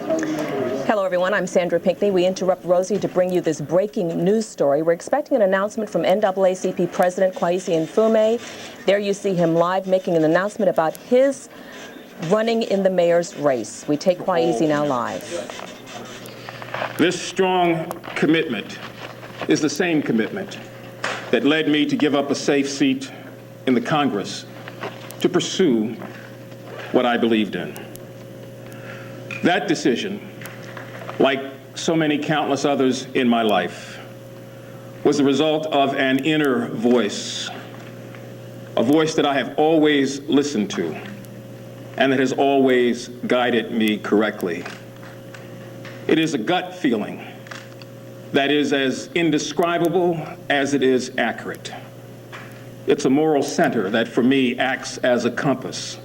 Hello, everyone. I'm Sandra Pinckney. We interrupt Rosie to bring you this breaking news story. We're expecting an announcement from NAACP President Kwesi Mfume. There you see him live making an announcement about his running in the mayor's race. We take Kwesi now live. This strong commitment is the same commitment that led me to give up a safe seat in the Congress to pursue what I believed in. That decision, like so many countless others in my life, was the result of an inner voice, a voice that I have always listened to and that has always guided me correctly. It is a gut feeling that is as indescribable as it is accurate. It's a moral center that for me acts as a compass,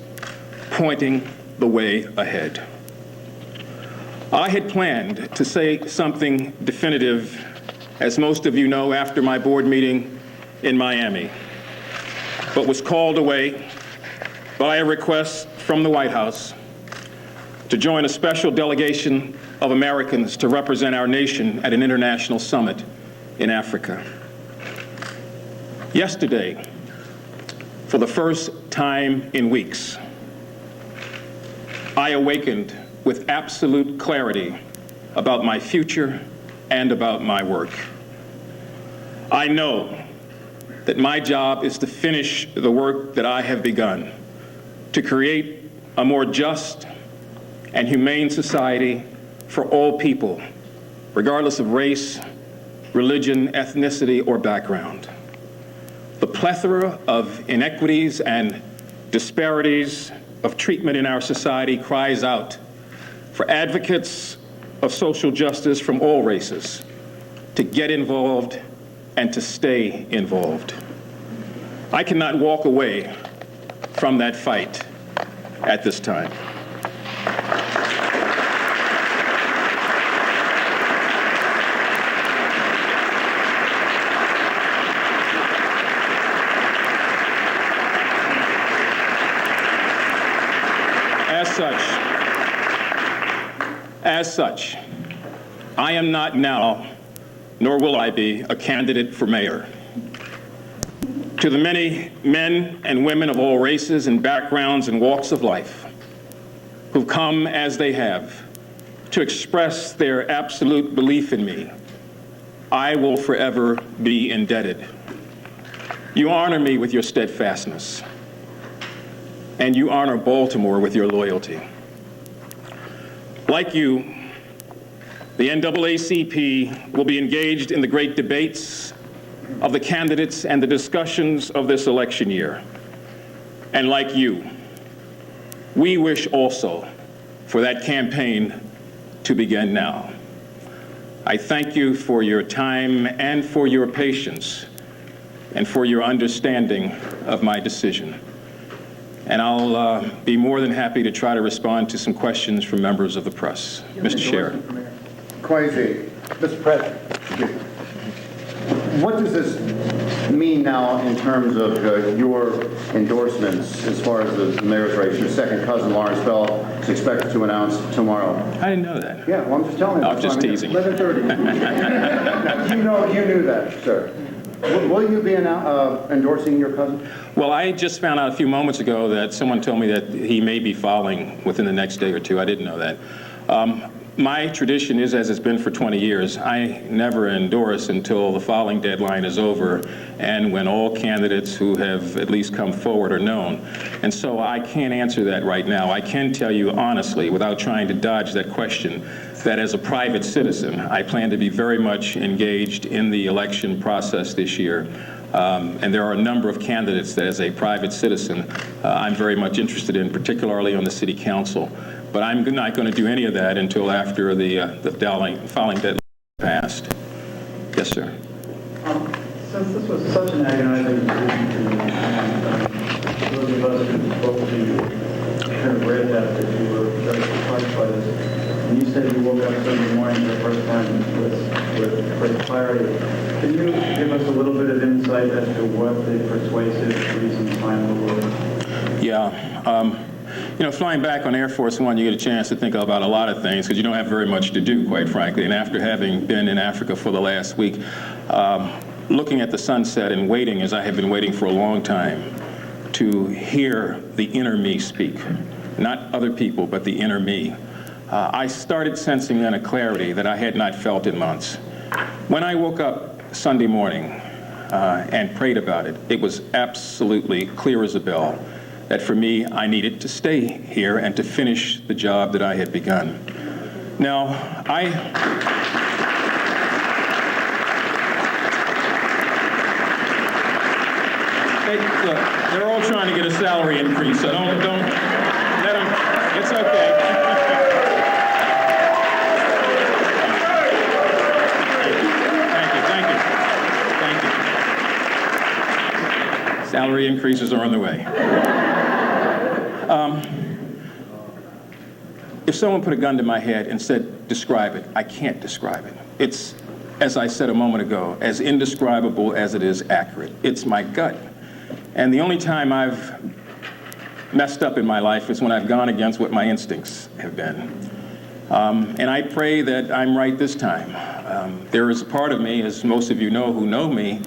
pointing the way ahead. I had planned to say something definitive, as most of you know, after my board meeting in Miami, but was called away by a request from the White House to join a special delegation of Americans to represent our nation at an international summit in Africa. Yesterday, for the first time in weeks, I awakened with absolute clarity about my future and about my work. I know that my job is to finish the work that I have begun, to create a more just and humane society for all people, regardless of race, religion, ethnicity, or background. The plethora of inequities and disparities of treatment in our society cries out for advocates of social justice from all races to get involved and to stay involved. I cannot walk away from that fight at this time. As such, I am not now, nor will I be, a candidate for mayor. To the many men and women of all races and backgrounds and walks of life who've come as they have to express their absolute belief in me, I will forever be indebted. You honor me with your steadfastness, and you honor Baltimore with your loyalty. Like you, the NAACP will be engaged in the great debates of the candidates and the discussions of this election year. And like you, we wish also for that campaign to begin now. I thank you for your time and for your patience and for your understanding of my decision. And I'll be more than happy to try to respond to some questions from members of the press. Mr. Chair. Kwesi, Mr. President, what does this mean now in terms of your endorsements as far as the mayor's race? Your second cousin, Lawrence Bell, is expected to announce tomorrow. I didn't know that. Yeah, well, I'm just telling you. I'm just teasing. 11:30. You knew that, sir. Will you be endorsing your cousin? Well, I just found out a few moments ago that someone told me that he may be filing within the next day or two. I didn't know that. My tradition is, as it's been for 20 years, I never endorse until the filing deadline is over and when all candidates who have at least come forward are known. And so I can't answer that right now. I can tell you honestly, without trying to dodge that question, that as a private citizen, I plan to be very much engaged in the election process this year. And there are a number of candidates that, as a private citizen, I'm very much interested in, particularly on the city council. But I'm not going to do any of that until after the filing deadline passed. Yes, sir. Since this was such an agonizing decision to you, those of us who spoke to you kind of read that you were very surprised by this. And you said you woke up Sunday morning for the first time with great clarity. Can you give us a little bit of insight as to what the persuasive reasons behind the were? Yeah. You know, flying back on Air Force One, you get a chance to think about a lot of things because you don't have very much to do, quite frankly. And after having been in Africa for the last week, looking at the sunset and waiting, as I have been waiting for a long time, to hear the inner me speak. Not other people, but the inner me. I started sensing then a clarity that I had not felt in months. When I woke up Sunday morning and prayed about it, it was absolutely clear as a bell that for me, I needed to stay here and to finish the job that I had begun. Now, look, they're all trying to get a salary increase, so don't let them, it's okay. Thank you. Salary increases are on the way. If someone put a gun to my head and said, describe it, I can't describe it. It's, as I said a moment ago, as indescribable as it is accurate. It's my gut. And the only time I've messed up in my life is when I've gone against what my instincts have been. And I pray that I'm right this time. There is a part of me, as most of you know who know me,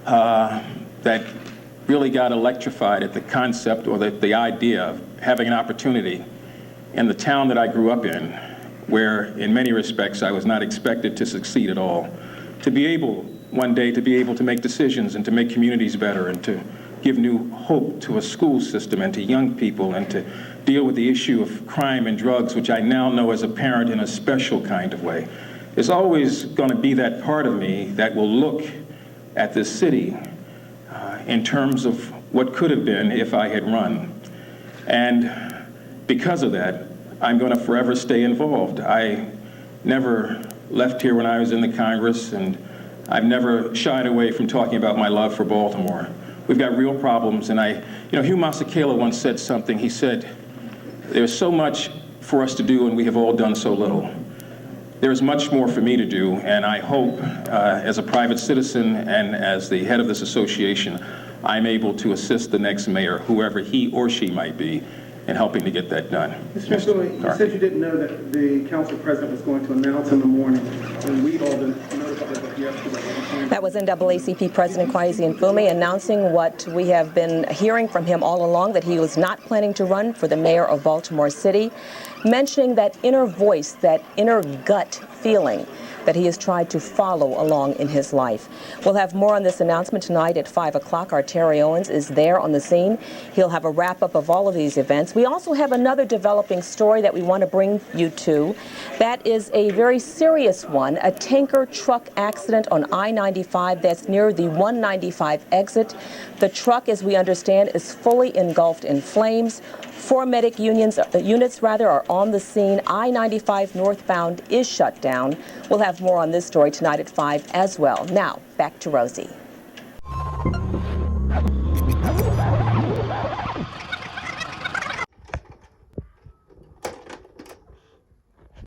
that really got electrified at the concept or the idea of having an opportunity in the town that I grew up in, where in many respects I was not expected to succeed at all, to be able one day to be able to make decisions and to make communities better and to give new hope to a school system and to young people and to deal with the issue of crime and drugs, which I now know as a parent in a special kind of way. There's always going to be that part of me that will look at this city in terms of what could have been if I had run. And because of that, I'm going to forever stay involved. I never left here when I was in the Congress, and I've never shied away from talking about my love for Baltimore. We've got real problems, and Hugh Masekela once said something. He said, there's so much for us to do, and we have all done so little. There's much more for me to do, and I hope, as a private citizen and as the head of this association, I'm able to assist the next mayor, whoever he or she might be, in helping to get that done. Mr. McCoy, you said you didn't know that the council president was going to announce in the morning, and we all didn't know about it yesterday. That was NAACP President Kwesi Mfume announcing what we have been hearing from him all along, that he was not planning to run for the mayor of Baltimore City, mentioning that inner voice, that inner gut feeling that he has tried to follow along in his life. We'll have more on this announcement tonight at 5 o'clock. Our Terry Owens is there on the scene. He'll have a wrap-up of all of these events. We also have another developing story that we want to bring you to. That is a very serious one, a tanker truck accident on I-95 that's near the 195 exit. The truck, as we understand, is fully engulfed in flames. 4 medic units are on the scene. I-95 northbound is shut down. We'll have more on this story tonight at 5 as well. Now, back to Rosie.